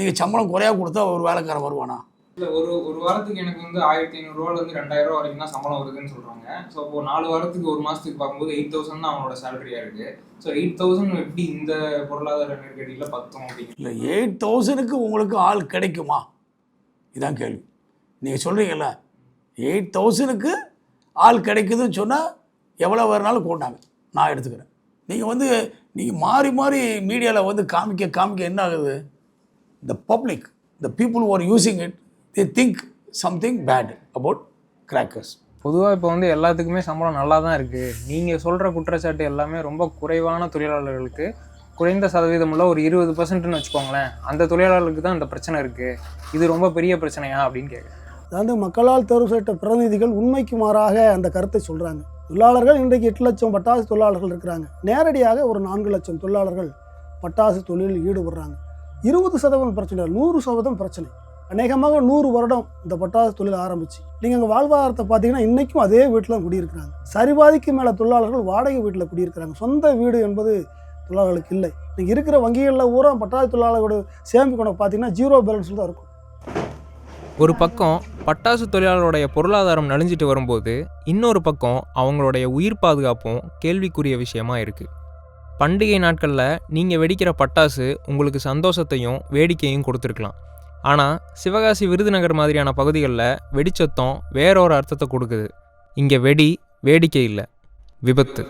நீங்கள் சம்பளம் குறையாக கொடுத்தா ஒரு வேலைக்காரன் வருவானா? இல்லை, ஒரு வாரத்துக்கு எனக்கு வந்து 1500 2000 வரைக்கும் தான் சம்பளம் வருதுன்னு சொல்கிறாங்க. ஸோ இப்போ 4 வாரத்துக்கு ஒரு மாதத்துக்கு பார்க்கும்போது 8000 தான் அவங்களோட சேலரியாக இருக்குது. ஸோ 8000 எப்படி இந்த பொருளாதார நெருக்கடியில் பத்தும் அப்படிங்க? இல்லை, 8000க்கு உங்களுக்கு ஆள் கிடைக்குமா? இதான் கேள்வி. நீங்கள் சொல்கிறீங்கல்ல 8000க்கு ஆள் கிடைக்குதுன்னு சொன்னால் எவ்வளோ வேறுனாலும் போட்டாங்க, நான் எடுத்துக்கிறேன். நீங்கள் மாறி மாறி மீடியாவில் காமிக்க என்ன ஆகுது? The public, the people who are using it, they think something bad about crackers. பொதுவாக இப்போ வந்து எல்லாத்துக்குமே சம்பளம் நல்லா தான் இருக்குது. நீங்கள் சொல்கிற குற்றச்சாட்டு எல்லாமே ரொம்ப குறைவான தொழிலாளர்களுக்கு, குறைந்த சதவீதம் உள்ள ஒரு 20%ன்னு வச்சுக்கோங்களேன், அந்த தொழிலாளர்களுக்கு தான் இந்த பிரச்சனை இருக்குது. இது ரொம்ப பெரிய பிரச்சனையா அப்படின்னு கேட்குறேன். அதாவது மக்களால் தேர்வு செய்யப்பட்ட பிரதிநிதிகள் உண்மைக்கு மாறாக அந்த கருத்தை சொல்கிறாங்க. தொழிலாளர்கள் இன்றைக்கு 8 லட்சம் பட்டாசு தொழிலாளர்கள் இருக்கிறாங்க. நேரடியாக ஒரு 4 லட்சம் தொழிலாளர்கள் பட்டாசு தொழிலில் ஈடுபடுறாங்க. 20% பிரச்சனை, 100% பிரச்சனை. அநேகமாக 100 வருடம் இந்த பட்டாசு தொழில் ஆரம்பிச்சு நீங்கள் அங்கே வாழ்வாதாரத்தை பார்த்தீங்கன்னா இன்றைக்கும் அதே வீட்டில் தான் குடியிருக்கிறாங்க. சரிபாதிக்கு மேலே தொழிலாளர்கள் வாடகை வீட்டில் குடியிருக்கிறாங்க. சொந்த வீடு என்பது தொழிலாளர்களுக்கு இல்லை. நீங்கள் இருக்கிற வங்கிகளில் ஊரா பட்டாசு தொழிலாளர்களோட சேமிப்பு கணக்கு பார்த்தீங்கன்னா 0 பேலன்ஸில் தான் இருக்கும். ஒரு பக்கம் பட்டாசு தொழிலாளருடைய பொருளாதாரம் நலிஞ்சிட்டு வரும்போது, இன்னொரு பக்கம் அவங்களுடைய உயிர் பாதுகாப்பும் கேள்விக்குரிய விஷயமா இருக்குது. பண்டிகை நாட்களில் நீங்கள் வெடிக்கிற பட்டாசு உங்களுக்கு சந்தோஷத்தையும் வேடிக்கையும் கொடுத்துருக்கலாம். ஆனால் சிவகாசி, விருதுநகர் மாதிரியான பகுதிகளில் வெடிச்சத்தம் வேறொரு அர்த்தத்தை கொடுக்குது. இங்கே வேடிக்கை இல்லை, விபத்து.